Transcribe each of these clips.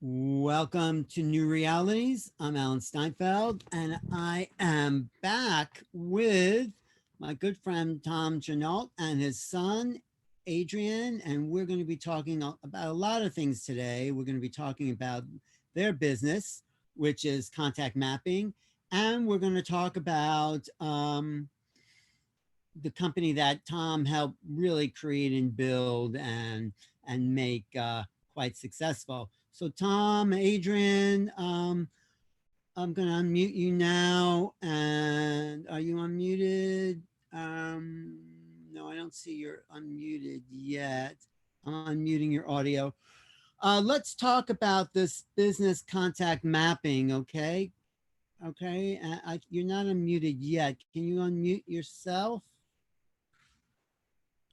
Welcome to New Realities. I'm Alan Steinfeld, and I am back with my good friend Tom Chenault and his son Adrian, and we're going to be talking about a lot of things today. We're going to be talking about their business, which is contact mapping, and we're going to talk about the company that Tom helped really create and build and make quite successful. So Tom, Adrian, I'm gonna unmute you now. And are you unmuted? No, I don't see you're unmuted yet. I'm unmuting your audio. Let's talk about this business contact mapping, okay? Okay, you're not unmuted yet. Can you unmute yourself?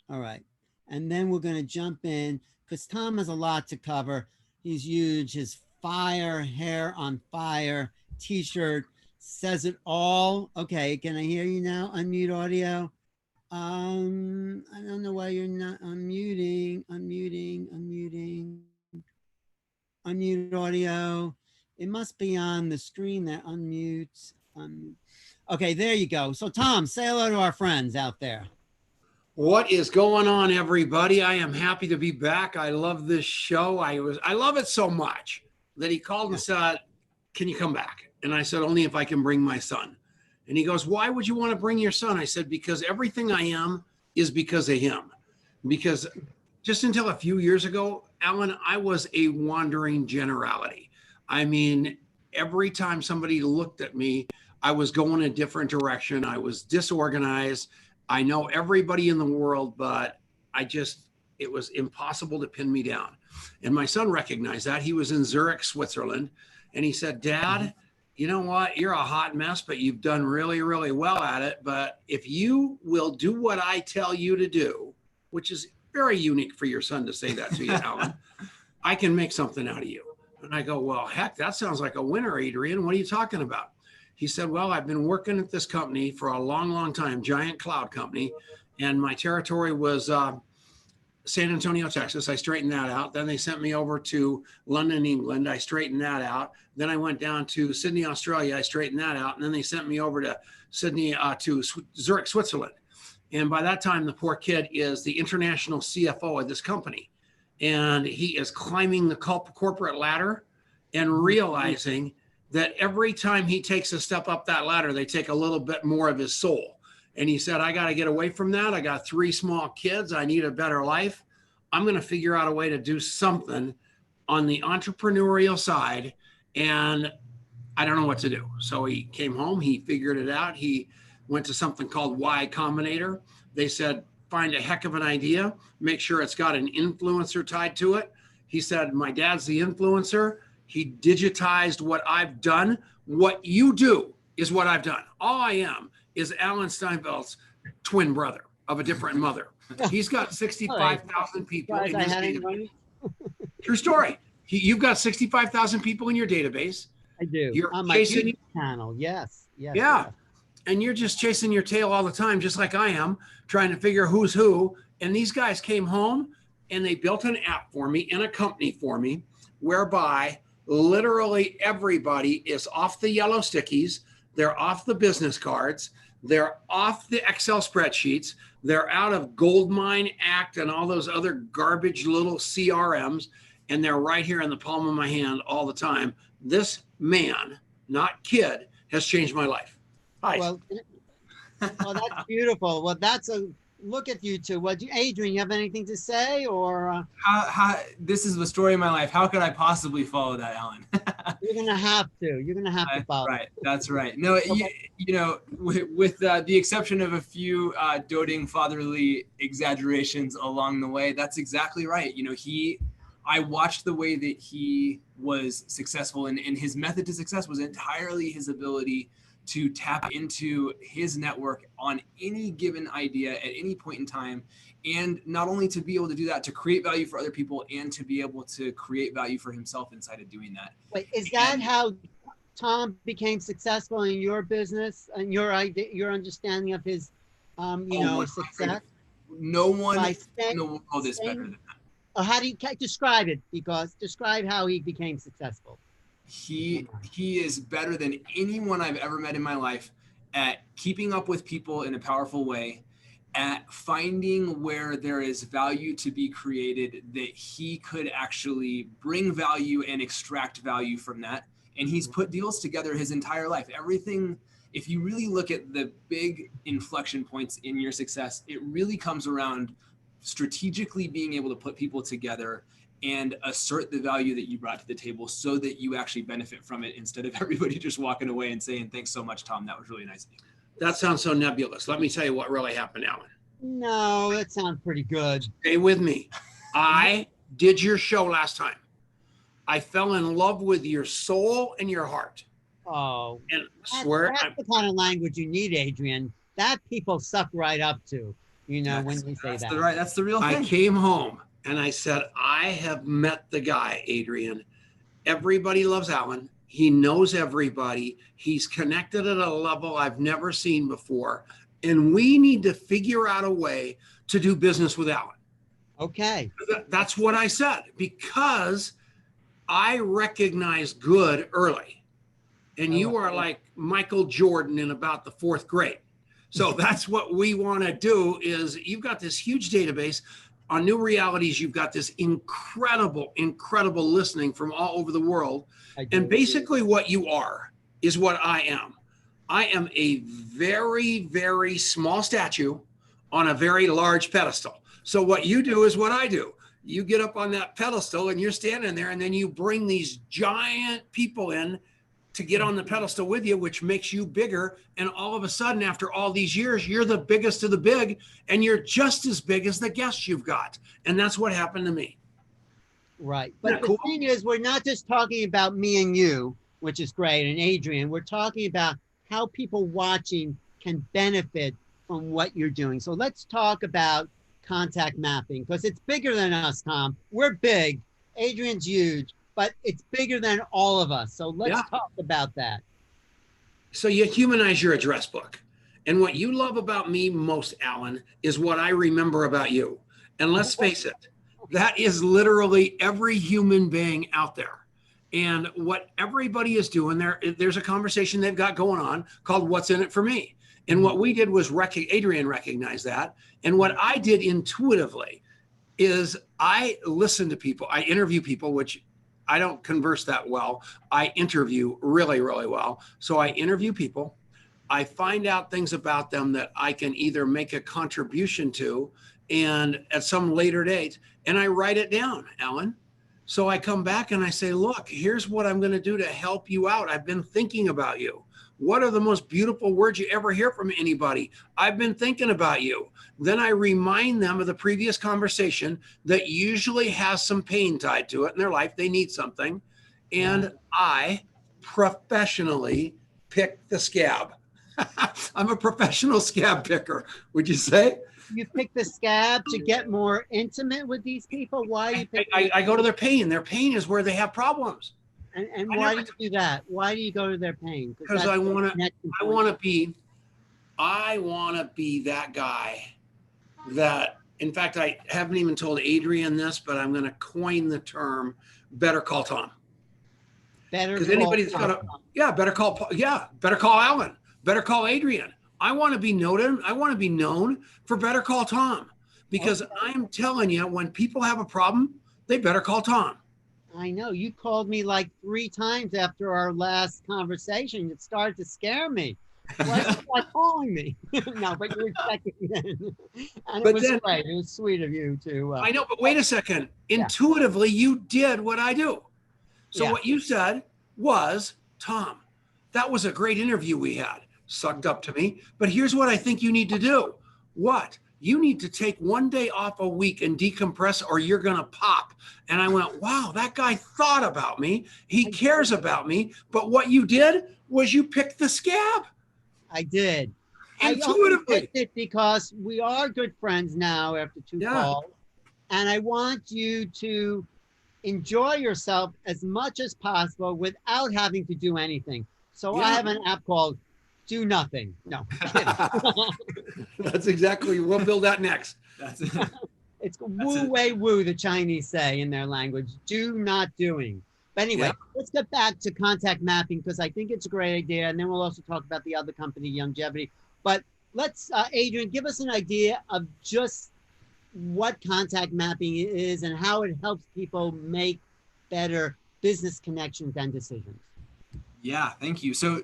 All right. And then we're going to jump in because Tom has a lot to cover. He's huge. His fire, hair on fire t-shirt says it all. Okay. Can I hear you now? Unmute audio. I don't know why you're not unmuting. Unmute audio. It must be on the screen that unmutes. Okay, there you go. So Tom, say hello to our friends out there. What is going on, everybody? I am happy to be back. I love this show. I love it so much that he called and said, "Can you come back?" And I said, "Only if I can bring my son." And he goes, "Why would you want to bring your son?" I said, "Because everything I am is because of him." Because just until a few years ago, Alan, I was a wandering generality. I mean, every time somebody looked at me, I was going a different direction. I was disorganized. I know everybody in the world, but it was impossible to pin me down. And my son recognized that. He was in Zurich, Switzerland. And he said, "Dad, you know what? You're a hot mess, but you've done really, really well at it. But if you will do what I tell you to do," which is very unique for your son to say that to you, Alan, "I can make something out of you." And I go, "Well, heck, that sounds like a winner, Adrian. What are you talking about?" He said, "Well, I've been working at this company for a long, long time, giant cloud company. And my territory was San Antonio, Texas. I straightened that out. Then they sent me over to London, England. I straightened that out. Then I went down to Sydney, Australia. I straightened that out. And then they sent me over to Zurich, Switzerland. And by that time, the poor kid is the international CFO of this company. And he is climbing the corporate ladder and realizing that every time he takes a step up that ladder, they take a little bit more of his soul." And he said, "I got to get away from that. I got 3 small kids. I need a better life. I'm going to figure out a way to do something on the entrepreneurial side. And I don't know what to do." So he came home. He figured it out. He went to something called Y Combinator. They said, "Find a heck of an idea. Make sure it's got an influencer tied to it." He said, "My dad's the influencer. He digitized what I've done. What you do is what I've done. All I am is Alan Steinfeld's twin brother of a different mother." He's got 65,000 people in his database. True story. You've got 65,000 people in your database. I do. You're on my YouTube channel. Yes. Yeah. Yes. And you're just chasing your tail all the time, just like I am, trying to figure who's who. And these guys came home and they built an app for me and a company for me whereby literally everybody is off the yellow stickies. They're off the business cards. They're off the Excel spreadsheets. They're out of Goldmine Act and all those other garbage little CRMs. And they're right here in the palm of my hand all the time. This man, not kid, has changed my life. Hi. Well, that's beautiful. Well, that's a look at you two. Adrian, you have anything to say, or how this is the story of my life? How could I possibly follow that, Alan? You're gonna have to follow. Right, that's right. No, you know, with the exception of a few doting fatherly exaggerations along the way, that's exactly right. You know, I watched the way that he was successful, and his method to success was entirely his ability to tap into his network on any given idea at any point in time. And not only to be able to do that, to create value for other people and to be able to create value for himself inside of doing that. Wait, is that how Tom became successful in your business and your idea, your understanding of his, success? No one in the world is better than that. Or how do you describe it? Because describe how he became successful. He is better than anyone I've ever met in my life at keeping up with people in a powerful way, at finding where there is value to be created, that he could actually bring value and extract value from that. And he's put deals together his entire life. Everything, if you really look at the big inflection points in your success, it really comes around strategically being able to put people together and assert the value that you brought to the table so that you actually benefit from it, instead of everybody just walking away and saying, thanks so much, Tom. That was really nice of you. That sounds so nebulous. Let me tell you what really happened, Alan. No, that sounds pretty good. Stay with me. I did your show last time. I fell in love with your soul and your heart. Oh, And I swear, that's the kind of language you need, Adrian. That people suck right up to, you know, when you say that. That's the real thing. I came home and I said, I have met the guy, Adrian. Everybody loves Alan. He knows everybody. He's connected at a level I've never seen before. And we need to figure out a way to do business with Alan. Okay. That's what I said, because I recognize good early. And you are like Michael Jordan in about the 4th grade. So that's what we want to do. Is you've got this huge database on new realities. You've got this incredible listening from all over the world. And basically what you are is what I am. I am a very, very small statue on a very large pedestal. So what you do is what I do. You get up on that pedestal and you're standing there, and then you bring these giant people in to get on the pedestal with you, which makes you bigger. And all of a sudden, after all these years, you're the biggest of the big, and you're just as big as the guests you've got. And that's what happened to me. Right. But the thing is, we're not just talking about me and you, which is great, and Adrian. We're talking about how people watching can benefit from what you're doing. So let's talk about contact mapping, because it's bigger than us, Tom. We're big. Adrian's huge, but it's bigger than all of us. So let's talk about that. So you humanize your address book. And what you love about me most, Alan, is what I remember about you. And let's face it, that is literally every human being out there. And what everybody is doing there's a conversation they've got going on called What's in It for Me? And what we did was Adrian recognized that. And what I did intuitively is I listen to people. I interview people, which I don't converse that well. I interview really, really well. So I interview people. I find out things about them that I can either make a contribution to and at some later date, and I write it down, Alan. So I come back and I say, look, here's what I'm going to do to help you out. I've been thinking about you. What are the most beautiful words you ever hear from anybody? I've been thinking about you. Then I remind them of the previous conversation that usually has some pain tied to it in their life. They need something. And I professionally pick the scab. I'm a professional scab picker, would you say? You pick the scab to get more intimate with these people? Why do you pick I go to their pain. Their pain is where they have problems. And why do you do that? Why do you go to their pain? Because I want to be that guy that, in fact, I haven't even told Adrian this, but I'm going to coin the term better call Tom. Because anybody's got to, better call Alan, better call Adrian. I want to be noted. I want to be known for better call Tom, because I'm telling you, when people have a problem, they better call Tom. I know. You called me like 3 times after our last conversation. It started to scare me. Why are you calling me? No, but you were checking in. And it was great. It was sweet of you to. I know, but wait a second. Intuitively, you did what I do. So what you said was, Tom, that was a great interview we had. Sucked up to me. But here's what I think you need to do. What? You need to take 1 day off a week and decompress, or you're going to pop. And I went, wow, that guy thought about me. He cares about me. But what you did was you picked the scab. I did. Intuitively. I did it because we are good friends now after 2 calls. And I want you to enjoy yourself as much as possible without having to do anything. So I have an app called Do Nothing. No. That's exactly. We'll build that next. It's woo way woo, the Chinese say in their language. Do not doing. But anyway, let's get back to contact mapping because I think it's a great idea. And then we'll also talk about the other company, Longevity. But let's, Adrian, give us an idea of just what contact mapping is and how it helps people make better business connections and decisions. Yeah, thank you. So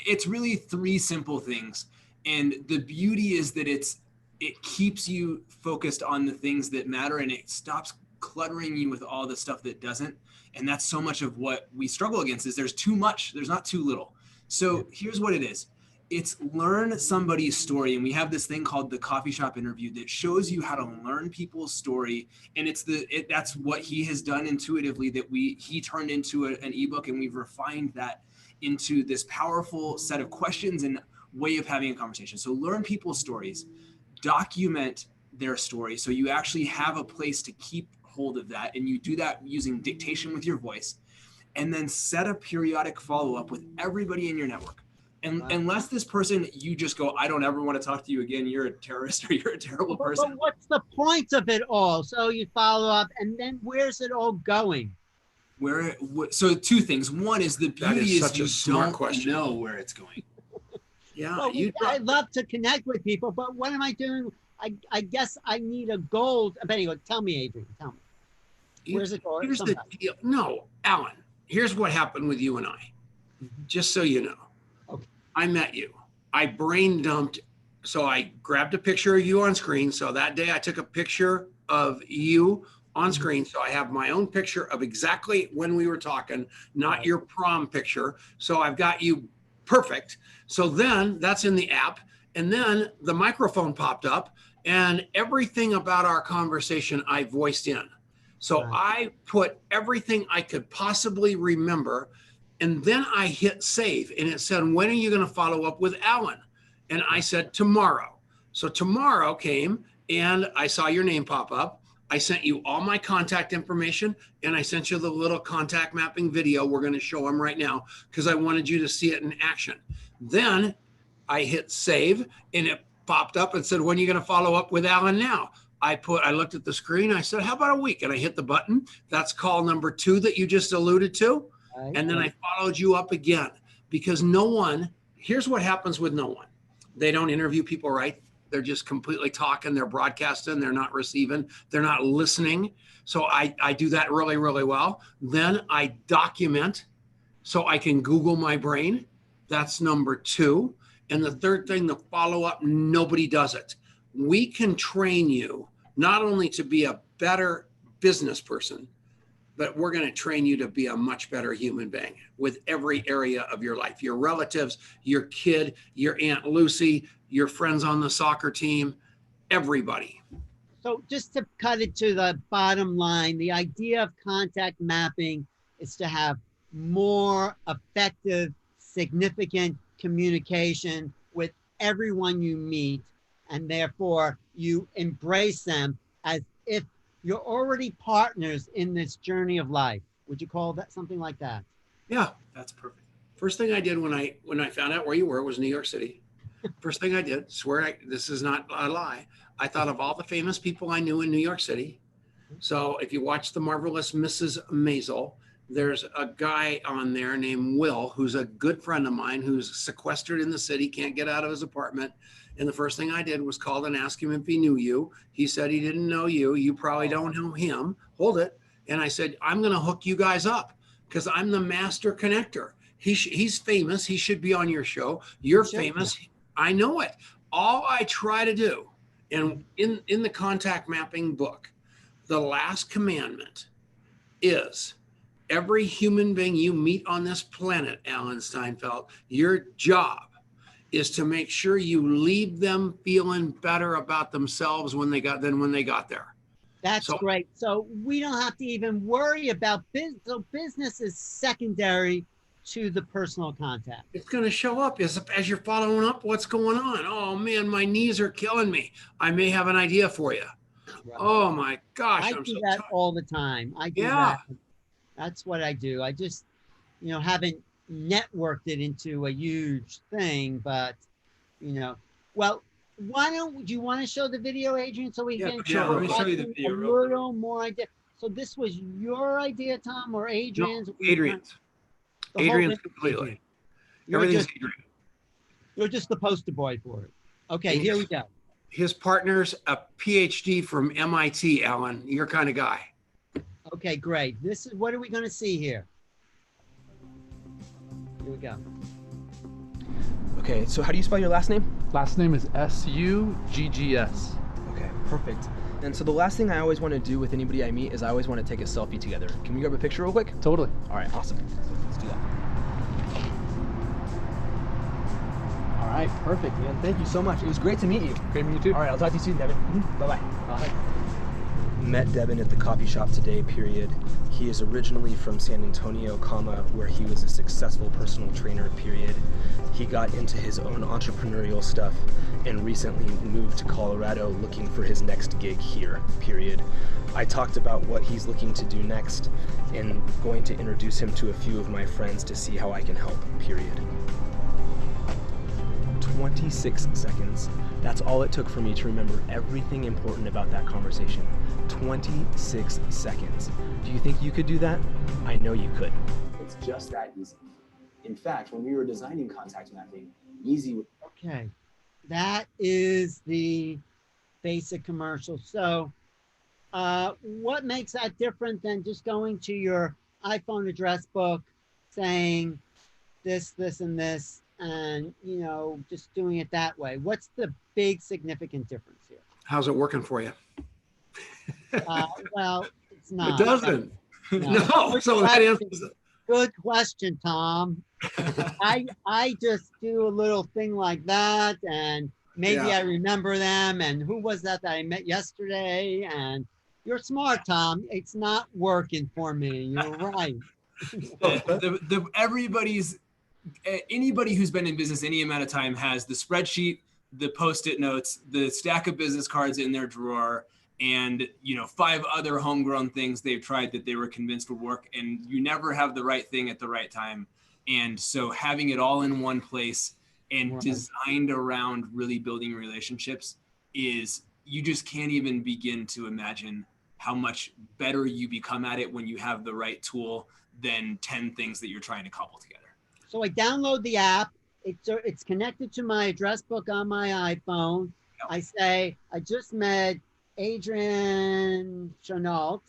it's really 3 simple things. And the beauty is that it keeps you focused on the things that matter and it stops cluttering you with all the stuff that doesn't. And that's so much of what we struggle against is there's too much, there's not too little. So here's what it is. It's learn somebody's story. And we have this thing called the coffee shop interview that shows you how to learn people's story. And that's what he has done intuitively that he turned into an ebook, and we've refined that into this powerful set of questions and way of having a conversation. So learn people's stories, document their story. So you actually have a place to keep hold of that. And you do that using dictation with your voice, and then set a periodic follow-up with everybody in your network. And unless this person, you just go, I don't ever want to talk to you again. You're a terrorist or you're a terrible person. But what's the point of it all? So you follow up, and then where's it all going? So 2 things. One is the beauty such a smart question. Know where it's going. Yeah, well, I love to connect with people, but what am I doing? I guess I need a goal. But anyway, tell me, Adrian, tell me. Where's it going? Here's the deal. No, Alan, here's what happened with you and I. Just so you know. Okay. I met you. I brain dumped. So I grabbed a picture of you on screen. So that day I took a picture of you on screen. So I have my own picture of exactly when we were talking, not your prom picture. So I've got you perfect. So then that's in the app. And then the microphone popped up and everything about our conversation I voiced in. So I put everything I could possibly remember. And then I hit save and it said, when are you going to follow up with Alan? And I said, tomorrow. So tomorrow came and I saw your name pop up. I sent you all my contact information and I sent you the little contact mapping video. We're going to show them right now because I wanted you to see it in action. Then I hit save and it popped up and said, when are you going to follow up with Alan now? I looked at the screen. I said, how about a week? And I hit the button. That's call number 2 that you just alluded to. And then I followed you up again because here's what happens with no one. They don't interview people, right? They're just completely talking. They're broadcasting. They're not receiving. They're not listening. So I do that really, really well. Then I document so I can Google my brain. That's number 2. And the third thing, the follow-up, nobody does it. We can train you not only to be a better business person, but we're going to train you to be a much better human being with every area of your life, your relatives, your kid, your Aunt Lucy, your friends on the soccer team, everybody. So just to cut it to the bottom line, the idea of contact mapping is to have more effective, significant communication with everyone you meet, and therefore you embrace them as if you're already partners in this journey of life. Would you call that something like that? Yeah, that's perfect. First thing I did when I found out where you were was New York City. First thing I did, this is not a lie. I thought of all the famous people I knew in New York City. So if you watch The Marvelous Mrs. Maisel, there's a guy on there named Will, who's a good friend of mine, who's sequestered in the city, can't get out of his apartment. And the first thing I did was call and ask him if he knew you. He said he didn't know you. You probably don't know him. Hold it. And I said, I'm going to hook you guys up because I'm the master connector. He's famous. He should be on your show. You're famous. I know it. All I try to do, and in the contact mapping book, the last commandment is every human being you meet on this planet, Alan Steinfeld, your job is to make sure you leave them feeling better about themselves when they got there. That's great. So we don't have to even worry about business. So business is secondary to the personal contact. It's going to show up as you're following up. What's going on? Oh man, my knees are killing me. I may have an idea for you. Right. Oh my gosh. I do that all the time. I do that. That's what I do. I just, haven't networked it into a huge thing, but, well, do you want to show the video, Adrian, so we Yeah, can sure. Let me show you the video a real quick. little more idea. So this was your idea, Tom, or Adrian's? No, Adrian's. The whole Adrian's thing- completely. You're Everything's just, Adrian. you're just the poster boy for it. Okay, And here we go. His partner's a PhD from MIT, Alan. Your kind of guy. Okay, great. This is, what are we going to see here? Here we go. Okay, so how do you spell your last name? Last name is S-U-G-G-S. Okay, perfect. And so the last thing I always want to do with anybody I meet is I always want to take a selfie together. Can we grab a picture real quick? Totally. All right, awesome. So let's do that. All right, perfect, man. Thank you so much. It was great to meet you. Great meeting you too. All right, I'll talk to you soon, Devin. Bye-bye. Bye. Met Devin at the coffee shop today, period. He is originally from San Antonio, where he was a successful personal trainer, period. He got into his own entrepreneurial stuff and recently moved to Colorado looking for his next gig here, period. I talked about what he's looking to do next and going to introduce him to a few of my friends to see how I can help, period. 26 seconds. That's all it took for me to remember everything important about that conversation. 26 seconds. Do you think you could do that? I know you could. It's just that easy. In fact, when we were designing contact mapping, easy. Okay, that is the basic commercial. So what makes that different than just going to your iPhone address book saying this, this, and this, and, you know, just doing it that way? What's the big significant difference here? How's it working for you? Well, it's not. It doesn't. No. So that answers it. Good question, Tom. I just do a little thing like that, and maybe Yeah. I remember them. And who was that I met yesterday? And you're smart, Tom. It's not working for me. You're right. Anybody who's been in business any amount of time has the spreadsheet, the post-it notes, the stack of business cards in their drawer, and 5 other homegrown things they've tried that they were convinced would work, and you never have the right thing at the right time. And so having it all in one place and Right. designed around really building relationships is, you just can't even begin to imagine how much better you become at it when you have the right tool than 10 things that you're trying to cobble together. So I download the app. It's connected to my address book on my iPhone. Yep. I say, I just met Adrian Chenault.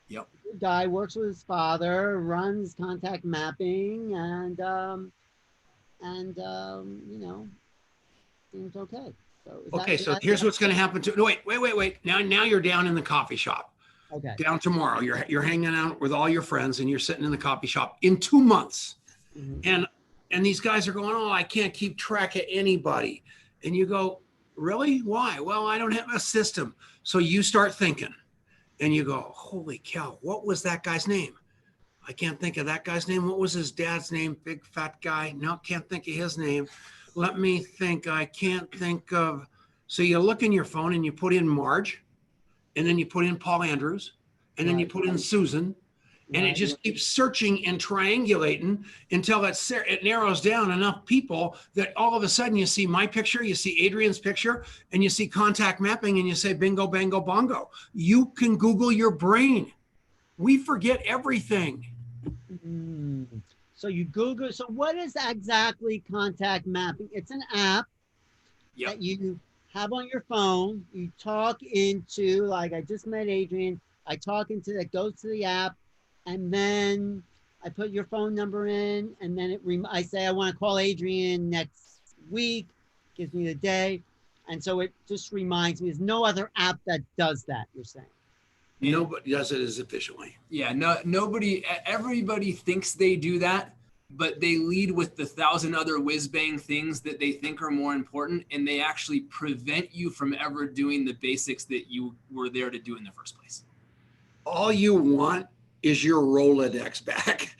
Yep. The guy works with his father, runs contact mapping, and seems okay. So is Okay, that, so here's what's going to happen to. No, wait. Now you're down in the coffee shop. okay. Down tomorrow, you're hanging out with all your friends, and you're sitting in the coffee shop in 2 months, Mhm. and these guys are going, oh, I can't keep track of anybody, and you go, really? Why? Well, I don't have a system. So you start thinking, and you go, holy cow, what was that guy's name? I can't think of that guy's name. What was his dad's name? Big fat guy. No, can't think of his name. Let me think. I can't think of. So you look in your phone and you put in Marge, and then you put in Paul Andrews, and then you Right. put in Susan, and it Right. just keeps searching and triangulating until it narrows down enough people that all of a sudden you see my picture, you see Adrian's picture, and you see contact mapping, and you say bingo, bango, bongo. You can Google your brain. We forget everything. Mm. So you Google. So what is exactly contact mapping? It's an app Yep. that you have on your phone. You talk into, like I just met Adrian. I talk into that, goes to the app, and then I put your phone number in, and then I say I want to call Adrian next week. Gives me the day, and so it just reminds me. There's no other app that does that. You're saying? Nobody does it as efficiently. Yeah, everybody thinks they do that, but they lead with the 1,000 other whiz-bang things that they think are more important, and they actually prevent you from ever doing the basics that you were there to do in the first place. All you want is your Rolodex back.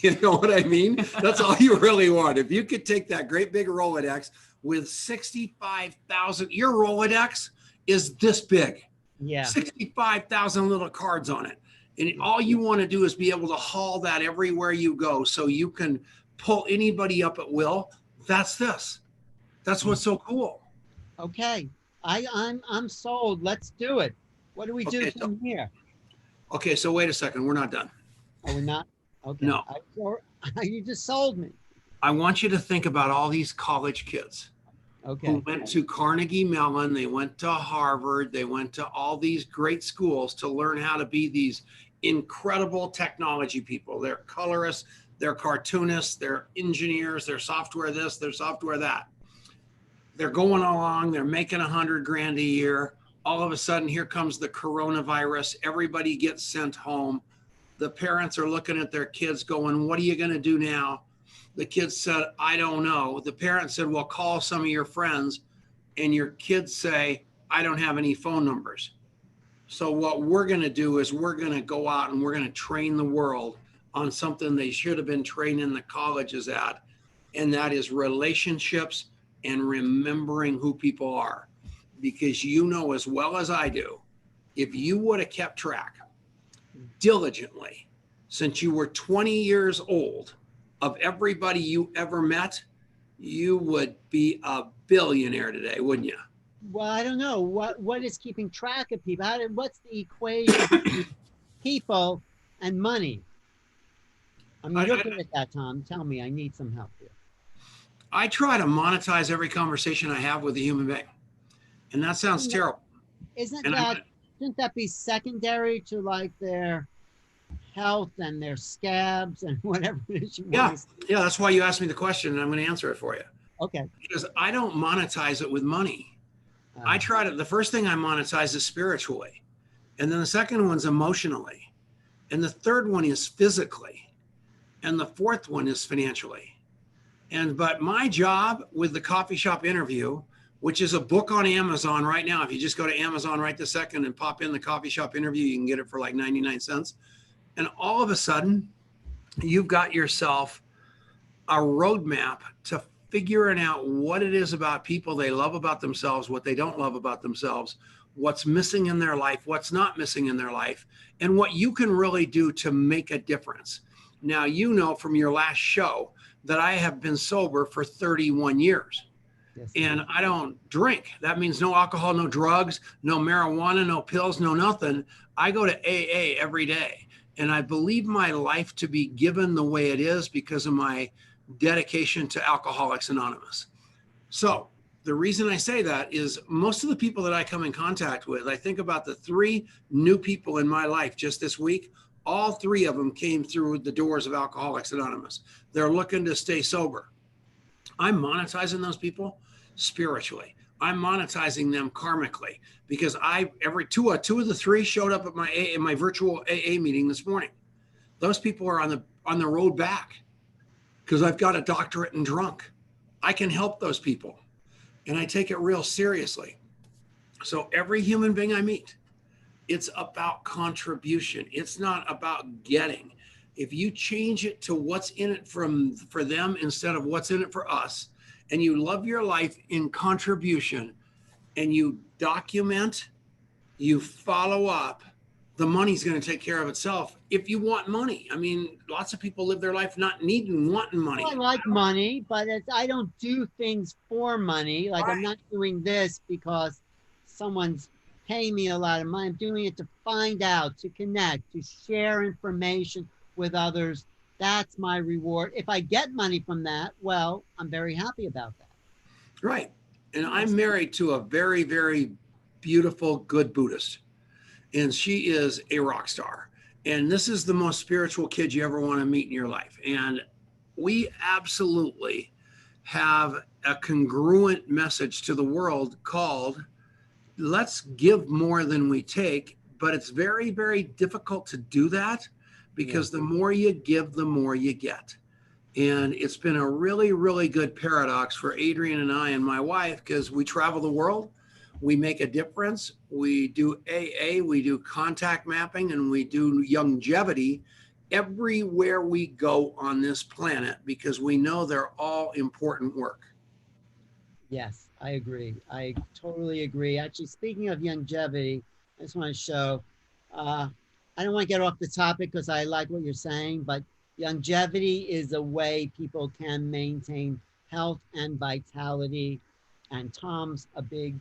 You know what I mean? That's all you really want. If you could take that great big Rolodex with 65,000, your Rolodex is this big. Yeah. 65,000 little cards on it. And all you want to do is be able to haul that everywhere you go so you can pull anybody up at will. That's this. That's what's so cool. Okay. I'm sold. Let's do it. What do we do Okay, so, from here? okay, so wait a second. We're not done. Are we not? Okay. No. You just sold me. I want you to think about all these college kids Okay. who went to Carnegie Mellon, they went to Harvard, they went to all these great schools to learn how to be these incredible technology people. They're colorists, they're cartoonists, they're engineers, they're software this, they're software that. They're going along, they're making $100,000 a year. All of a sudden, here comes the coronavirus. Everybody gets sent home. The parents are looking at their kids going, what are you going to do now? The kids said, I don't know. The parents said, well, call some of your friends. And your kids say, I don't have any phone numbers. So what we're going to do is we're going to go out and we're going to train the world on something they should have been trained in the colleges at. And that is relationships and remembering who people are. Because you know as well as I do, if you would have kept track diligently since you were 20 years old of everybody you ever met, you would be a billionaire today, wouldn't you? Well, I don't know. What is keeping track of people? What's the equation between people and money? I mean, you're good at that, Tom. Tell me, I need some help here. I try to monetize every conversation I have with a human being. And that sounds terrible. Shouldn't that be secondary to like their health and their scabs and whatever it is you want to say? Yeah, that's why you asked me the question and I'm going to answer it for you. Okay. Because I don't monetize it with money. The first thing I monetize is spiritually. And then the second one's emotionally. And the third one is physically. And the fourth one is financially. But my job with the coffee shop interview, which is a book on Amazon right now. If you just go to Amazon right this second and pop in the coffee shop interview, you can get it for like 99 cents. And all of a sudden, you've got yourself a roadmap to figuring out what it is about people they love about themselves, what they don't love about themselves, what's missing in their life, what's not missing in their life, and what you can really do to make a difference. Now, you know from your last show that I have been sober for 31 years. Yes, and I don't drink. That means no alcohol, no drugs, no marijuana, no pills, no nothing. I go to AA every day. And I believe my life to be given the way it is because of my dedication to Alcoholics Anonymous. So the reason I say that is most of the people that I come in contact with, I think about the 3 new people in my life just this week. All 3 of them came through the doors of Alcoholics Anonymous. They're looking to stay sober. I'm monetizing those people spiritually. I'm monetizing them karmically because two of the 3 showed up at my virtual AA meeting this morning. Those people are on the road back because I've got a doctorate in drunk. I can help those people and I take it real seriously. So every human being I meet, it's about contribution. It's not about getting. If you change it to what's in it for them instead of what's in it for us, and you love your life in contribution, and you document, you follow up, the money's going to take care of itself. If you want money, I mean, lots of people live their life not wanting money. I like money, but I don't do things for money. Like, right. I'm not doing this because someone's paying me a lot of money. I'm doing it to find out, to connect, to share information with others. That's my reward. If I get money from that, well, I'm very happy about that. Right. And I'm married to a very, very beautiful, good Buddhist. And she is a rock star. And this is the most spiritual kid you ever want to meet in your life. And we absolutely have a congruent message to the world called, let's give more than we take. But it's very, very difficult to do that because the more you give, the more you get. And it's been a really, really good paradox for Adrian and I and my wife, because we travel the world, we make a difference. We do AA, we do contact mapping, and we do longevity everywhere we go on this planet because we know they're all important work. Yes, I agree. I totally agree. Actually, speaking of longevity, I just want to show, I don't want to get off the topic because I like what you're saying, but longevity is a way people can maintain health and vitality And Tom's a big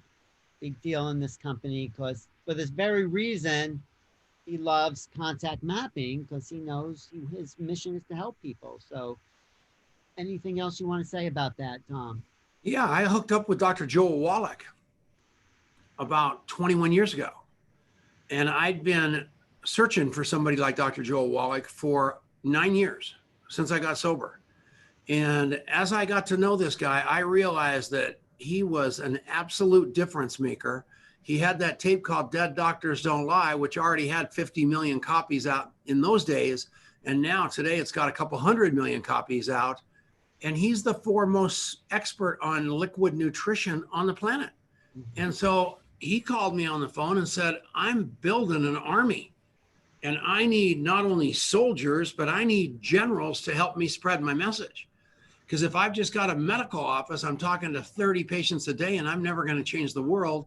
deal in this company because for this very reason, he loves contact mapping because he knows his mission is to help people. So anything else you want to say about that, Tom? Yeah, I hooked up with Dr. Joel Wallach about 21 years ago. And I'd been searching for somebody like Dr. Joel Wallach for 9 years since I got sober. And as I got to know this guy, I realized that he was an absolute difference maker. He had that tape called Dead Doctors Don't Lie, which already had 50 million copies out in those days. And now today it's got a couple 100 million copies out. And he's the foremost expert on liquid nutrition on the planet. And so he called me on the phone and said, I'm building an army and I need not only soldiers, but I need generals to help me spread my message. Because if I've just got a medical office, I'm talking to 30 patients a day and I'm never going to change the world.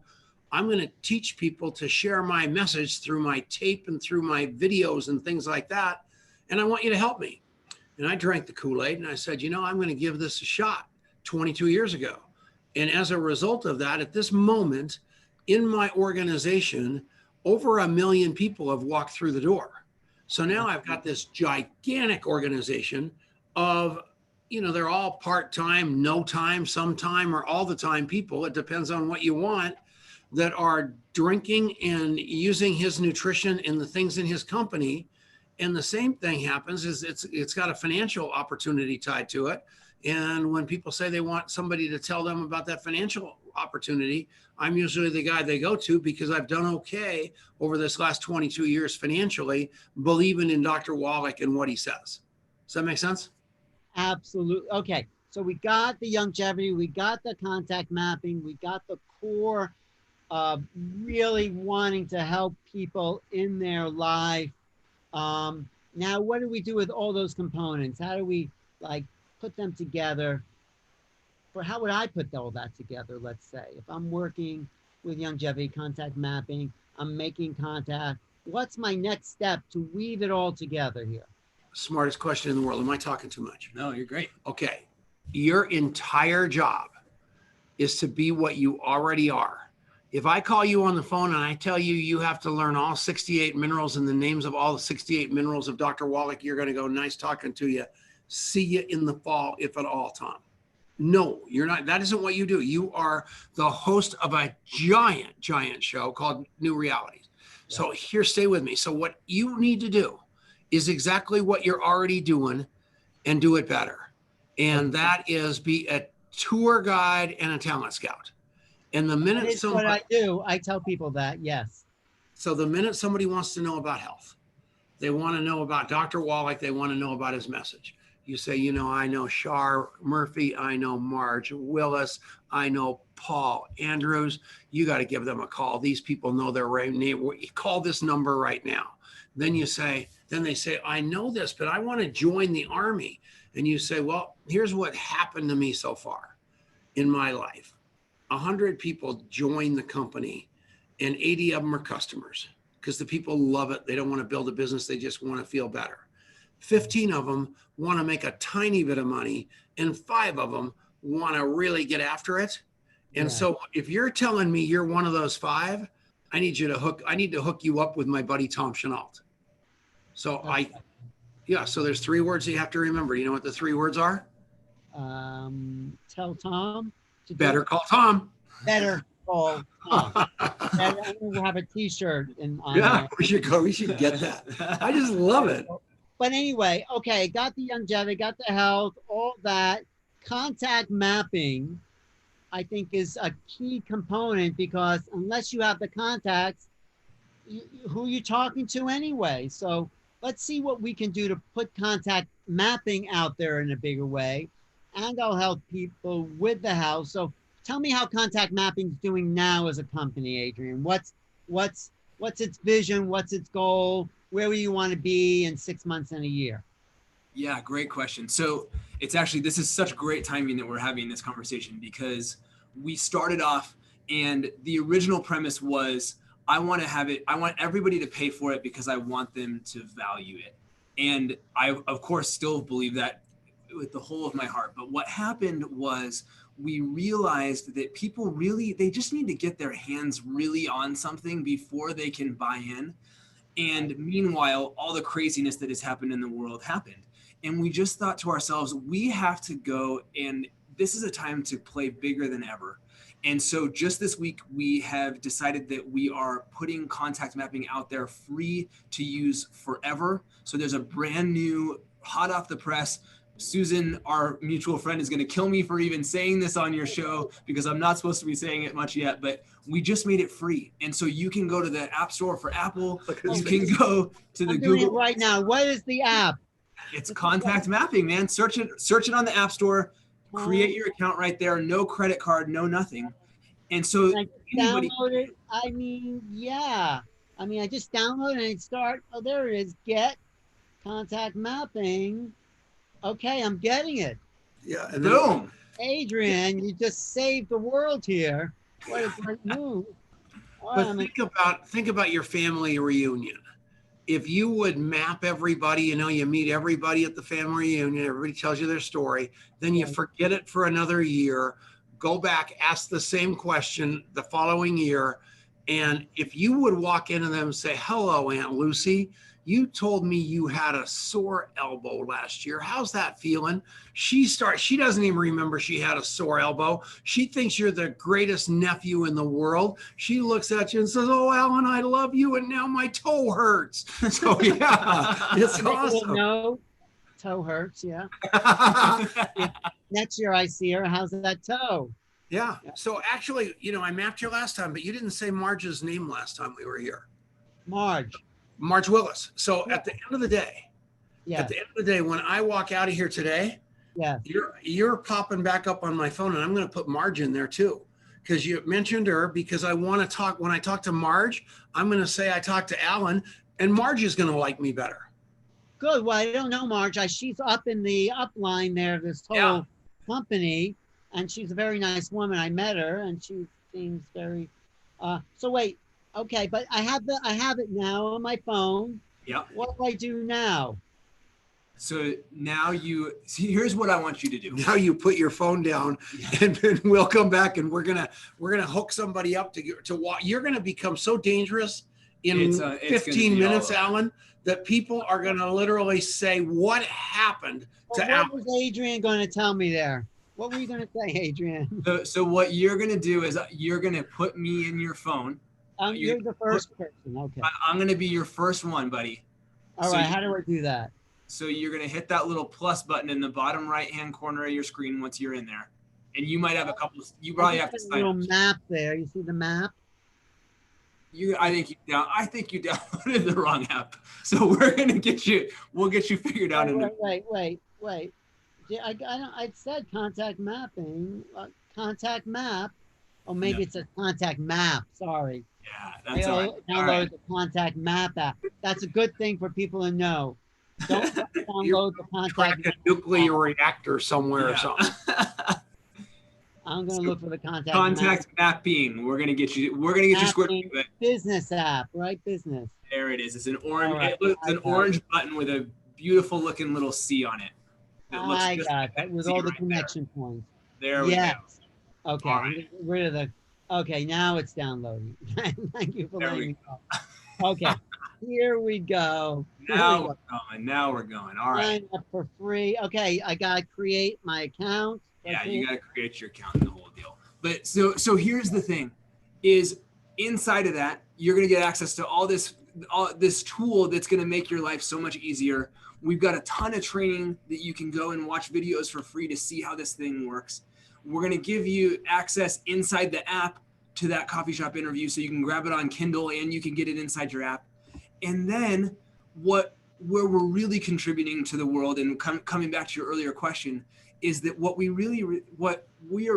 I'm going to teach people to share my message through my tape and through my videos and things like that. And I want you to help me. And I drank the Kool-Aid and I said, I'm going to give this a shot 22 years ago. And as a result of that, at this moment in my organization, over 1 million people have walked through the door. So now I've got this gigantic organization of, they're all part-time, no time, sometime, or all the time people. It depends on what you want, that are drinking and using his nutrition and the things in his company. And the same thing happens is it's got a financial opportunity tied to it. And when people say they want somebody to tell them about that financial opportunity, I'm usually the guy they go to because I've done okay over this last 22 years financially, believing in Dr. Wallach and what he says. Does that make sense? Absolutely. Okay. So we got the longevity, we got the contact mapping, we got the core of really wanting to help people in their life. Now, what do we do with all those components? How do we put them together? How would I put all that together? Let's say if I'm working with longevity, contact mapping, I'm making contact. What's my next step to weave it all together here? Smartest question in the world. Am I talking too much? No, you're great. Okay. Your entire job is to be what you already are. If I call you on the phone and I tell you you have to learn all 68 minerals and the names of all the 68 minerals of Dr. Wallach, you're going to go, nice talking to you. See you in the fall, if at all, Tom. No, you're not. That isn't what you do. You are the host of a giant show called New Realities. Yeah. So here, stay with me. So what you need to do is exactly what you're already doing and do it better. And that is be a tour guide and a talent scout. And the minute somebody, what I do, I tell people that, yes. So the minute somebody wants to know about health, they want to know about Dr. Wallach, they want to know about his message. You say, I know Shar Murphy, I know Marge Willis, I know Paul Andrews. You got to give them a call. These people know their right name. Call this number right now. Then they say, I know this, but I want to join the Army. And you say, well, here's what happened to me so far in my life. 100 people join the company and 80 of them are customers because the people love it. They don't want to build a business. They just want to feel better. 15 of them want to make a tiny bit of money and 5 of them want to really get after it. And so if you're telling me you're one of those 5, I need to hook you up with my buddy, Tom Chenault. So so there's 3 words you have to remember. You know what the 3 words are? Tell Tom. Better call Tom. Better call Tom. And we'll have a T-shirt. We should get that. I just love it. But anyway, okay, got the longevity, got the health, all that. Contact mapping, I think, is a key component because unless you have the contacts, who are you talking to anyway? So let's see what we can do to put contact mapping out there in a bigger way. And I'll help people with the house. So tell me how contact mapping is doing now as a company, Adrian. What's its vision? What's its goal? Where do you want to be in 6 months and a year? Yeah, great question. So this is such great timing that we're having this conversation because we started off and the original premise was, I want everybody to pay for it because I want them to value it. And I, of course, still believe that with the whole of my heart. But what happened was we realized that people really, they just need to get their hands really on something before they can buy in. And meanwhile, all the craziness that has happened in the world happened. And we just thought to ourselves, we have to go, and this is a time to play bigger than ever. And so just this week, we have decided that we are putting contact mapping out there free to use forever. So there's a brand new, hot off the press. Susan, our mutual friend, is going to kill me for even saying this on your show because I'm not supposed to be saying it much yet, but we just made it free. And so you can go to the App Store for Apple. You can go to the Google. Doing it right now. What is the app? It's contact mapping, man. Search it on the App Store. Create your account right there. No credit card, no nothing. And so download it. I mean, yeah. I mean, I just download it and start. Oh, there it is. Get contact mapping. Okay, I'm getting it. Yeah. And boom. Adrian, you just saved the world here. What a great move. But think about your family reunion. If you would map everybody, you meet everybody at the family reunion, everybody tells you their story, then you forget it for another year, go back, ask the same question the following year. And if you would walk into them and say, hello, Aunt Lucy, you told me you had a sore elbow last year. How's that feeling? She doesn't even remember she had a sore elbow. She thinks you're the greatest nephew in the world. She looks at you and says, oh, Alan, I love you. And now my toe hurts. So yeah, it's awesome. No, toe hurts. Yeah. Next year I see her. How's that toe? Yeah. So actually, I mapped you last time, but you didn't say Marge's name last time we were here. Marge Willis. So at the end of the day, when I walk out of here today, you're popping back up on my phone, and I'm going to put Marge in there too, because you mentioned her. Because I want to talk. When I talk to Marge, I'm going to say I talked to Alan, and Marge is going to like me better. Good. Well, I don't know Marge. She's up in the upline there of this whole company, and she's a very nice woman. I met her, and she seems very. So wait. Okay, but I have it now on my phone. Yeah. What do I do now? So now here's what I want you to do. Now you put your phone down, and then we'll come back, and we're gonna hook somebody up to walk. You're gonna become so dangerous in 15 minutes, Alan, that people are gonna literally say, "What happened to Alan?" What was Adrian going to tell me there? What were you going to say, Adrian? So what you're gonna do is you're gonna put me in your phone. You're the first person. Okay. I'm going to be your first one, buddy. All right. How do I do that? So you're going to hit that little plus button in the bottom right-hand corner of your screen once you're in there. And you might have a couple. You probably have to sign up. Little map there. You see the map? I think you downloaded the wrong app. So we're going to we'll get you figured out. Wait. I said contact mapping. Contact map. Oh, maybe it's a contact map. Sorry. Yeah, that's all right. Download the contact map app. That's a good thing for people to know. Don't download the contact Crack a nuclear reactor somewhere or something. I'm going to look for the contact mapping. We're going to get you squared. Business app, right? Business. There it is. It's an orange. Right. It's an orange button with a beautiful looking little C on it. I got it. With all the connection points. There we go. Okay, right. I'm gonna get rid of the. Okay, now it's downloading. Thank you for letting me know. Okay, here we go. Now we're going. All right. Sign up for free. Okay, I gotta create my account. Yeah, you gotta create your account and the whole deal. But so here's the thing: is inside of that you're gonna get access to all this tool that's gonna make your life so much easier. We've got a ton of training that you can go and watch videos for free to see how this thing works. We're going to give you access inside the app to that coffee shop interview, so you can grab it on Kindle and you can get it inside your app. And then where we're really contributing to the world, and coming back to your earlier question, is that what we are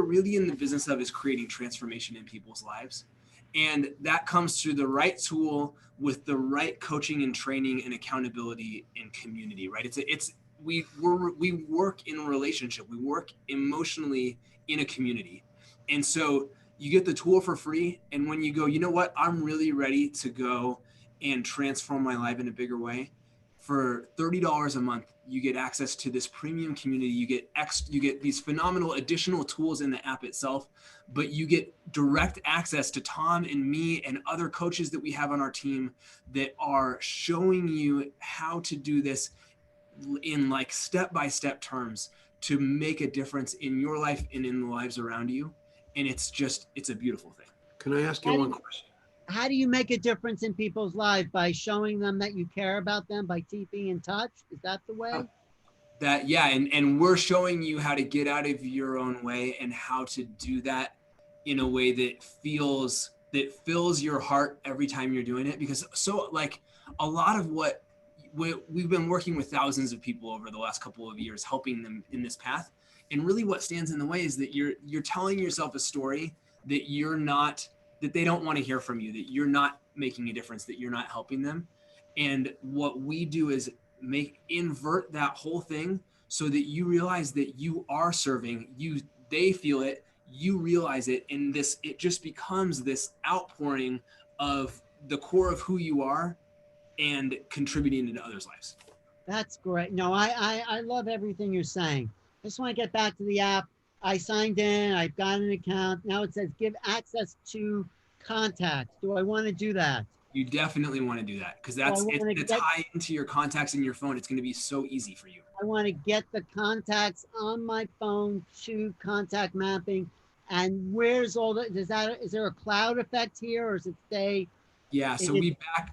really in the business of is creating transformation in people's lives. And that comes through the right tool with the right coaching and training and accountability and community, right? We work in a relationship. We work emotionally in a community. And so you get the tool for free. And when you go, you know what, I'm really ready to go and transform my life in a bigger way. for $30 a month, you get access to this premium community. You get these phenomenal additional tools in the app itself, but you get direct access to Tom and me and other coaches that we have on our team that are showing you how to do this in like step-by-step terms to make a difference in your life and in the lives around you. And it's a beautiful thing. Can I ask you one question? How do you make a difference in people's lives? By showing them that you care about them, by keeping in touch? Is that the way? And we're showing you how to get out of your own way and how to do that in a way that fills your heart every time you're doing it. Because so like a lot of what we've been working with thousands of people over the last couple of years, helping them in this path. And really what stands in the way is that you're telling yourself a story that they don't want to hear from you, that you're not making a difference, that you're not helping them. And what we do is invert that whole thing so that you realize that you are serving they feel it, you realize it. And it just becomes this outpouring of the core of who you are and contributing into others' lives. That's great. No, I love everything you're saying. I just want to get back to the app. I signed in, I've got an account. Now it says give access to contacts. Do I want to do that? You definitely want to do that because it's going to tie into your contacts in your phone. It's going to be so easy for you. I want to get the contacts on my phone to contact mapping. And where's all that? Is there a cloud effect here, or does it stay? Yeah, so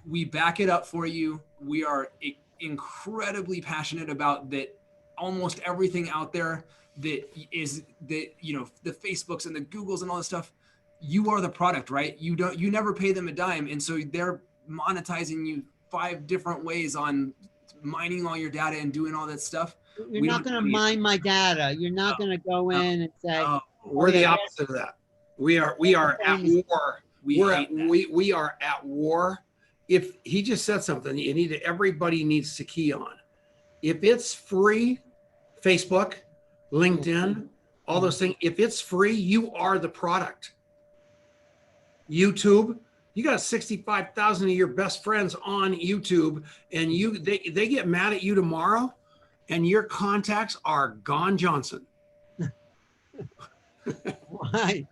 we back it up for you. We are incredibly passionate about that. Almost everything out there the Facebooks and the Googles and all this stuff, you are the product, right? You never pay them a dime. And so they're monetizing you 5 different ways on mining all your data and doing all that stuff. You're not going to mine my data. You're not going to go in and say, we're the opposite of that. We are at war. We are at war. If he just said something, everybody needs to key on. If it's free, Facebook, LinkedIn, all those things, if it's free, you are the product. YouTube, you got 65,000 of your best friends on YouTube, and they get mad at you tomorrow, and your contacts are gone Johnson. Right.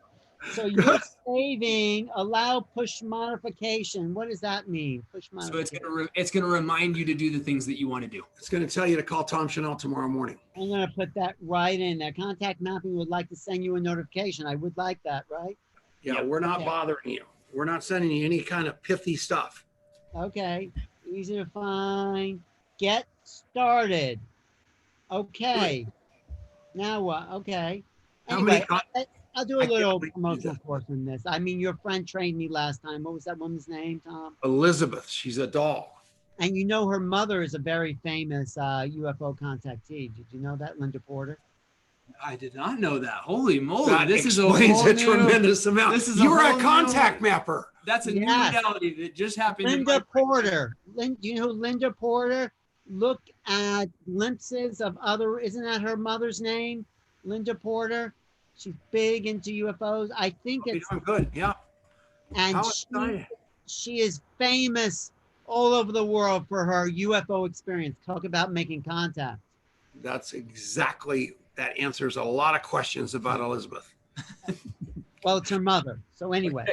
So you're saving, allow push modification. What does that mean? Push modification. So it's going to remind you to do the things that you want to do. It's going to tell you to call Tom Chenault tomorrow morning. I'm going to put that right in there. Contact mapping would like to send you a notification. I would like that, right? Yeah, we're not bothering you. We're not sending you any kind of pithy stuff. Okay. Easy to find. Get started. Okay. Now what? Okay. Anyway, I'll do a little promotional course in this. I mean, your friend trained me last time. What was that woman's name, Tom? Elizabeth. She's a doll. And you know her mother is a very famous UFO contactee. Did you know that, Linda Porter? I did not know that. Holy moly! That this explains is a tremendous amount. You're a contact mapper. That's a new reality that just happened. Linda Porter. Do you know who Linda Porter? Look at glimpses of other. Isn't that her mother's name? Linda Porter. She's big into UFOs. I think it's doing good. Yeah. And she is famous all over the world for her UFO experience. Talk about making contact. That answers a lot of questions about Elizabeth. Well, it's her mother. So anyway,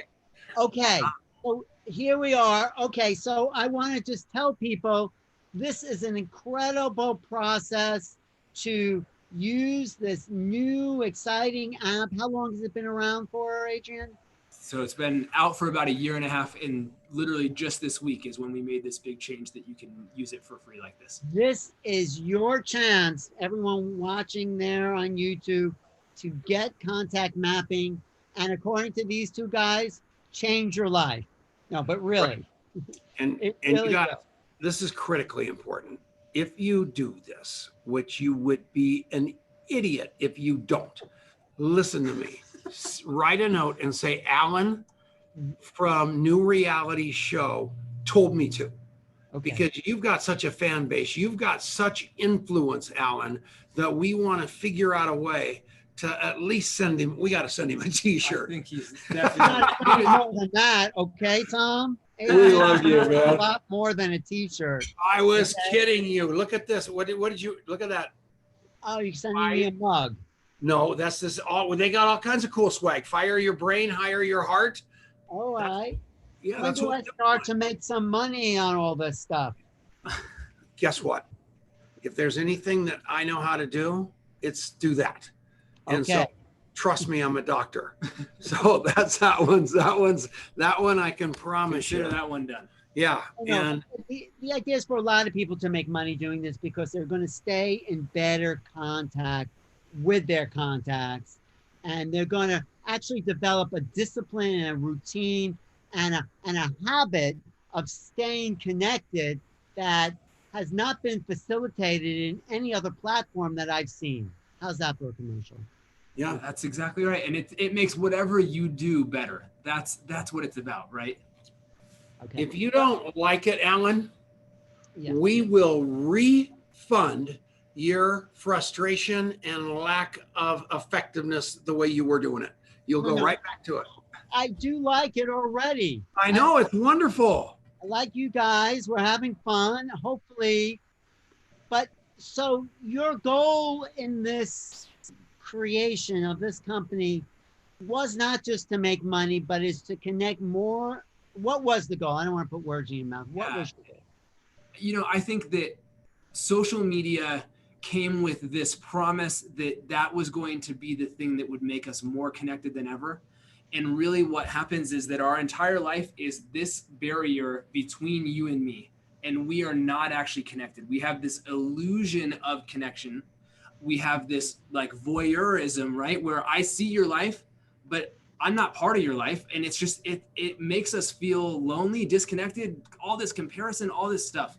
okay. So here we are. Okay. So I want to just tell people this is an incredible process to use this new exciting app. How long has it been around for, Adrian? So it's been out for about 1.5 years, and literally just this week is when we made this big change that you can use it for free like this. This is your chance, everyone watching there on YouTube, to get contact mapping. And according to these two guys, change your life. No, but really. Right. And you got, this is critically important. If you do this, which you would be an idiot if you don't, listen to me. Write a note and say, Alan from New Reality Show told me to. Okay. Because you've got such a fan base. You've got such influence, Alan, that we want to figure out a way to at least send him. We got to send him a T-shirt. I think he's definitely more than that. Okay, Tom? We love you, A man. lot more than a t-shirt. I was Okay. kidding you. Look at this. What did you look at that? Oh, you're sending me a mug. No, that's this all. They got all kinds of cool swag. Fire your brain, hire your heart. All right. Yeah, When that's do I what. start to make some money on all this stuff? Guess what? If there's anything that I know how to do, it's do that. And Okay. so trust me, I'm a doctor. So that one I can promise you. Consider that one done. Yeah. No, And the idea is for a lot of people to make money doing this because they're going to stay in better contact with their contacts, and they're going to actually develop a discipline and a routine and a habit of staying connected that has not been facilitated in any other platform that I've seen. How's that for a commercial? Yeah, that's exactly right. And it makes whatever you do better. That's what it's about, right? Okay. if you don't like it, Alan, Yeah. we will refund your frustration and lack of effectiveness the way you were doing it. You'll go No. right back to it. I do like it already. I know, it's wonderful. I like you guys. We're having fun, hopefully. But so your goal in this creation of this company was not just to make money, but is to connect more. What was the goal? I don't want to put words in your mouth. What was your goal? You know, I think that social media came with this promise that that was going to be the thing that would make us more connected than ever. And really what happens is that our entire life is this barrier between you and me. And we are not actually connected. We have this illusion of connection. We have this like voyeurism, right? Where I see your life, but I'm not part of your life. And it's just, it makes us feel lonely, disconnected, all this comparison, all this stuff.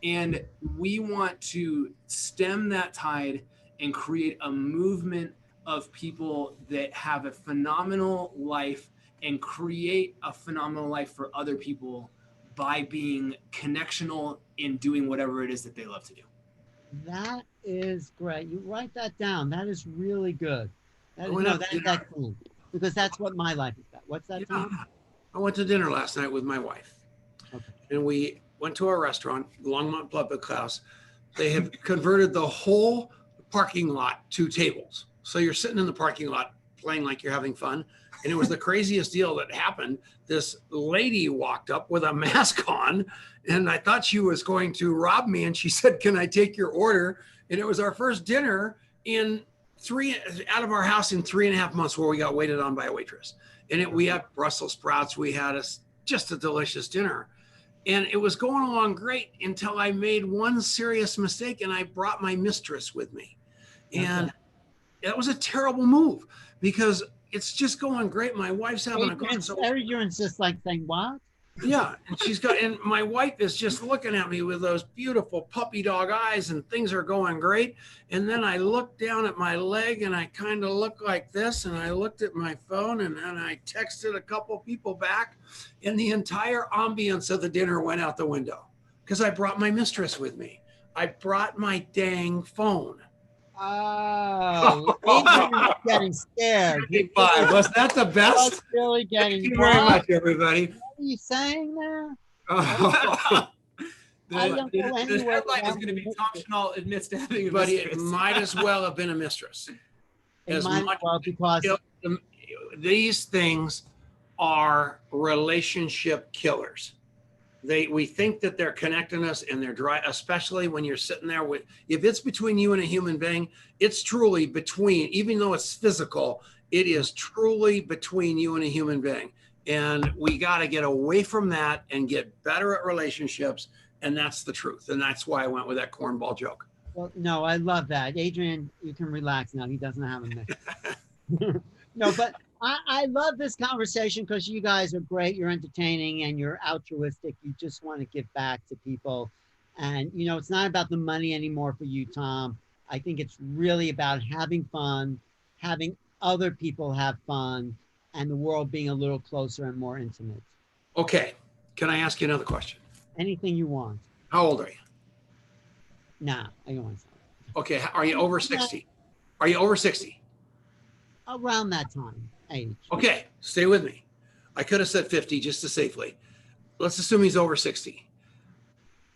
And we want to stem that tide and create a movement of people that have a phenomenal life and create a phenomenal life for other people by being connectional in doing whatever it is that they love to do. That is great. You write that down. That is really good. That is, went no, up that to is dinner. excellent because that's what my life is about. What's that, Yeah. Tom? I went to dinner last night with my wife. Okay. And we went to a restaurant, Longmont Public House. They have converted the whole parking lot to tables. So you're sitting in the parking lot playing like you're having fun. And it was the craziest deal that happened. This lady walked up with a mask on, and I thought she was going to rob me. And she said, "Can I take your order?" And it was our first dinner out of our house in 3.5 months where we got waited on by a waitress. And we had Brussels sprouts. We had just a delicious dinner. And it was going along great until I made one serious mistake, and I brought my mistress with me. And that was a terrible move because it's just going great. My wife's having a good time. You're just like saying, what? Yeah. And my wife is just looking at me with those beautiful puppy dog eyes, and things are going great. And then I looked down at my leg and I kind of looked like this, and I looked at my phone, and then I texted a couple people back, and the entire ambience of the dinner went out the window because I brought my mistress with me. I brought my dang phone. Oh, Adrian's getting scared. Was that the I best? was really getting Thank you very much, everybody. What are you saying there? Oh, I don't go The anywhere headline is without going to be my Tom mistress. Chenault admits to having a but it mistress. might as well have been a mistress. It as might much- well because You know, these things are relationship killers. We think that they're connecting us, and they're dry, especially when you're sitting there if it's between you and a human being, it's truly between, even though it's physical, it is truly between you and a human being. And we got to get away from that and get better at relationships. And that's the truth. And that's why I went with that cornball joke. well, no, I love that. Adrian, you can relax now. He doesn't have a mistress. No, but I love this conversation because you guys are great. You're entertaining and you're altruistic. You just want to give back to people. And, you know, it's not about the money anymore for you, Tom. I think it's really about having fun, having other people have fun, and the world being a little closer and more intimate. Okay. Can I ask you another question? Anything you want. How old are you? Nah, I don't want to. Okay. Are you over 60? Are you over 60? Around that time, age. Okay. Stay with me. I could have said 50 just to safely. let's assume he's over 60.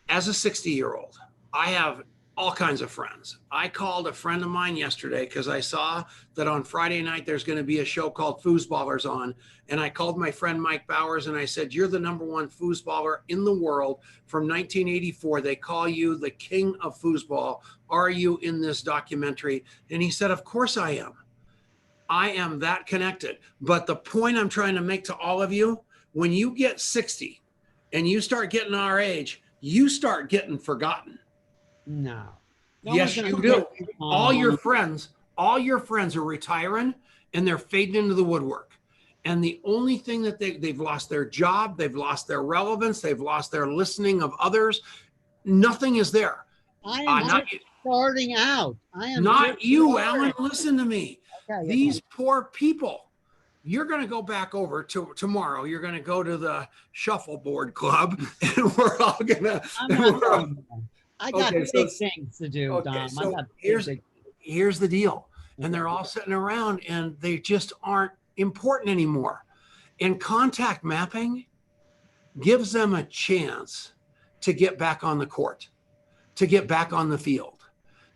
As a 60-year-old, I have all kinds of friends. I called a friend of mine yesterday because I saw that on Friday night there's going to be a show called Foosballers on. And I called my friend Mike Bowers and I said, you're the #1 foosballer in the world from 1984. They call you the king of foosball. Are you in this documentary? And he said, of course I am. I am that connected. But the point I'm trying to make to all of you, when you get 60 and you start getting our age, you start getting forgotten. No. Yes, you do. All your friends are retiring and they're fading into the woodwork. And the only thing that they've lost their job, they've lost their relevance, they've lost their listening of others. Nothing is there. I am not starting out. I am not you, Alan. Listen to me. Okay, These poor people. You're going to go back over to tomorrow. You're going to go to the shuffleboard club, and we're all going to. I got big things to do, okay, Dom. so I got here's the deal. And they're all sitting around and they just aren't important anymore. And contact mapping gives them a chance to get back on the court, to get back on the field,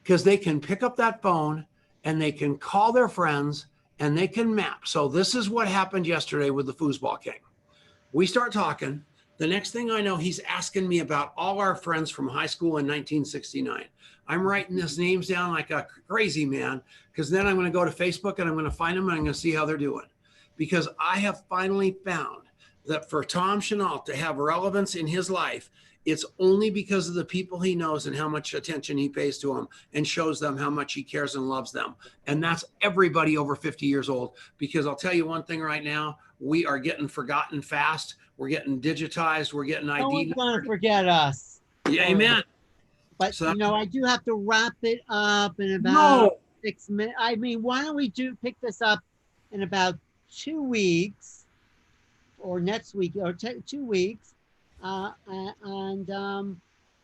because they can pick up that phone and they can call their friends and they can map. So this is what happened yesterday with the Foosball King. We start talking. The next thing I know, he's asking me about all our friends from high school in 1969. I'm writing these names down like a crazy man, because then I'm going to go to Facebook and I'm going to find them and I'm going to see how they're doing. Because I have finally found that for Tom Chenault to have relevance in his life, it's only because of the people he knows and how much attention he pays to them and shows them how much he cares and loves them. And that's everybody over 50 years old. Because I'll tell you one thing right now, we are getting forgotten fast. We're getting digitized. We're getting ID. No one's going to forget us. Yeah, amen. But, so, I do have to wrap it up in about 6 minutes. I mean, why don't we pick this up in about 2 weeks or next week or 2 weeks. And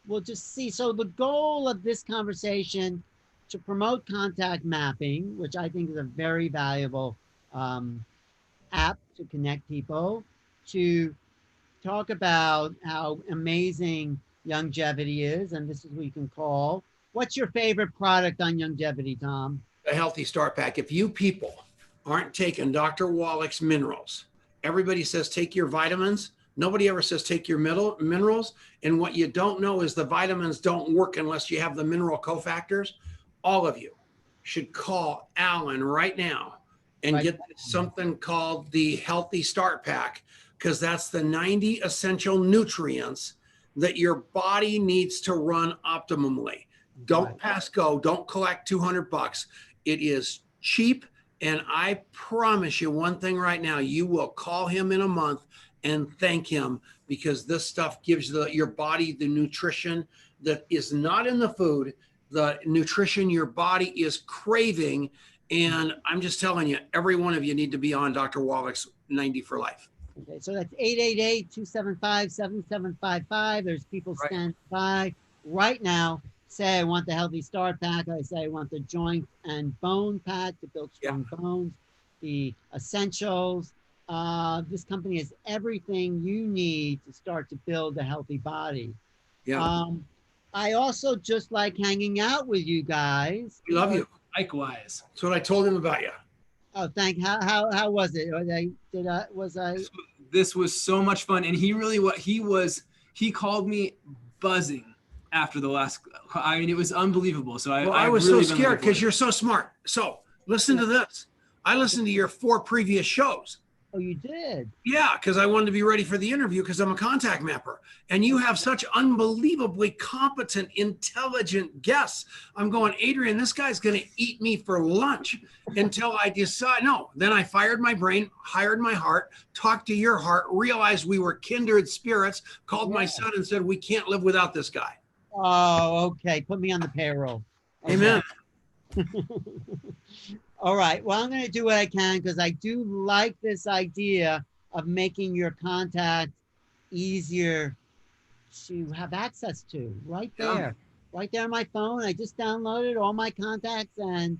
we'll just see. So the goal of this conversation to promote contact mapping, which I think is a very valuable app to connect people, to talk about how amazing longevity is. And this is what you can call. What's your favorite product on longevity, Tom? A Healthy Start Pack. If you people aren't taking Dr. Wallach's minerals, everybody says take your vitamins. Nobody ever says take your minerals. And what you don't know is the vitamins don't work unless you have the mineral cofactors. All of you should call Alan right now and get something called the Healthy Start Pack, because that's the 90 essential nutrients that your body needs to run optimally. Don't pass go. Don't collect $200. It is cheap. And I promise you one thing right now, you will call him in a month and thank him, because this stuff gives your body the nutrition that is not in the food, the nutrition your body is craving. And I'm just telling you, every one of you need to be on Dr. Wallach's 90 for life. Okay, so that's 888-275-7755. There's people standing by right now. Say, I want the Healthy Start Pack. I say, I want the Joint and Bone Pack to build strong bones, the essentials. This company has everything you need to start to build a healthy body. Yeah. I also just like hanging out with you guys. We love you. Likewise. That's what I told him about you. Oh, how was it? This was so much fun, and he called me buzzing after the last. I mean, it was unbelievable. So I was really so scared because you're so smart. So listen to this. I listened to your 4 previous shows. Oh, you did? Yeah, because I wanted to be ready for the interview because I'm a contact mapper. And you have such unbelievably competent, intelligent guests. I'm going, Adrian, this guy's going to eat me for lunch until I decide. No, then I fired my brain, hired my heart, talked to your heart, realized we were kindred spirits, called my son and said, we can't live without this guy. Oh, okay. Put me on the payroll. Okay. Amen. All right. Well, I'm going to do what I can because I do like this idea of making your contact easier to have access to right there. Right there on my phone. I just downloaded all my contacts and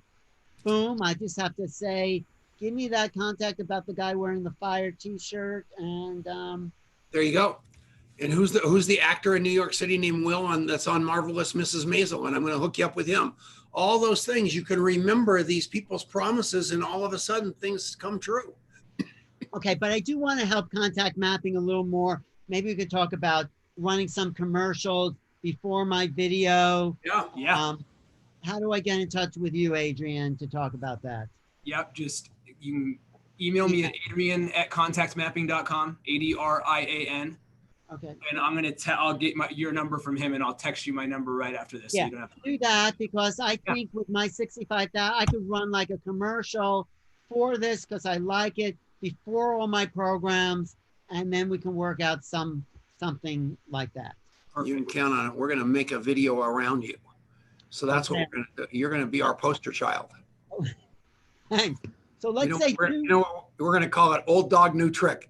boom, I just have to say, give me that contact about the guy wearing the fire t-shirt and there you go. And who's the actor in New York City named Will that's on Marvelous Mrs. Maisel? And I'm going to hook you up with him. All those things, you can remember these people's promises, and all of a sudden things come true. Okay, but I do want to help contact mapping a little more. Maybe we could talk about running some commercials before my video. Yeah. How do I get in touch with you, Adrian, to talk about that? Yep. Just you can email me at adrian@contactmapping.com, ADRIAN. Okay. And I'll get your number from him, and I'll text you my number right after this. Yeah, So you don't have to do that, because I think with my 65,000, I could run like a commercial for this because I like it before all my programs, and then we can work out something like that. You can count on it. We're going to make a video around you. So that's what we're going to do. You're going to be our poster child. Thanks. So let's say you know what? We're going to call it Old Dog New Trick.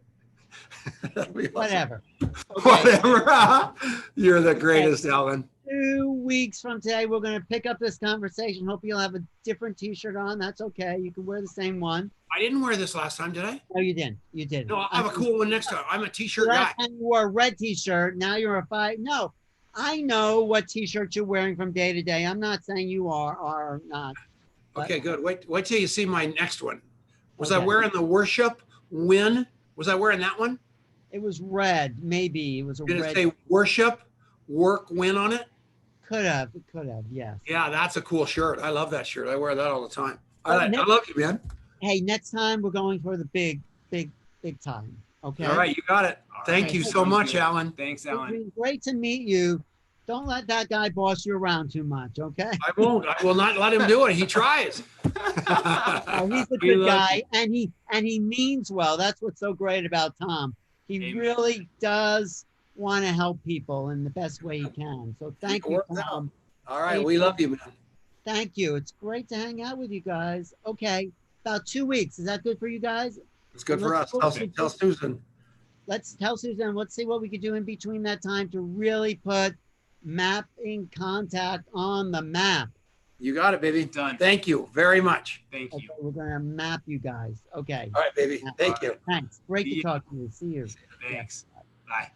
Whatever. Okay. Whatever. You're the greatest, Alan. 2 weeks from today, we're going to pick up this conversation. Hope you'll have a different t-shirt on. That's okay. You can wear the same one. I didn't wear this last time, did I? No, you didn't. You didn't. No, I'll have a cool one next time. I'm a t-shirt guy. Last time you wore a red t-shirt. Now you're a five. No, I know what t-shirt you're wearing from day to day. I'm not saying you are or not. Okay, good. Wait till you see my next one. Was I Okay. wearing the worship win? Was I wearing that one? It was red. Maybe it was a Did red. it say worship, work, win on it? Could have. It could have. Yes. Yeah, that's a cool shirt. I love that shirt. I wear that all the time. Well, I love you, man. Hey, next time we're going for the big time. Okay. All right, you got it. Thank right. you so much, Alan. Thanks, It's Alan. been great to meet you. Don't let that guy boss you around too much. Okay. I won't. I will not let him do it. He tries. Oh, he's a We good love guy, and he means well. That's what's so great about Tom. He Amen. really does want to help people in the best way he can. So thank you, Works out. Tom. All right, we love you, man. Thank you. It's great to hang out with you guys. Okay, about 2 weeks. Is that good for you guys? It's good for us. Tell Susan. Let's tell Susan. Let's see what we could do in between that time to really put mapping contact on the map. You got it, baby. Done. Thank you very much. Thank Okay, you. we're gonna map you guys. Okay. All right, baby. Thank you. Thanks. Great See to you. talk to you. See you. Thanks. Bye.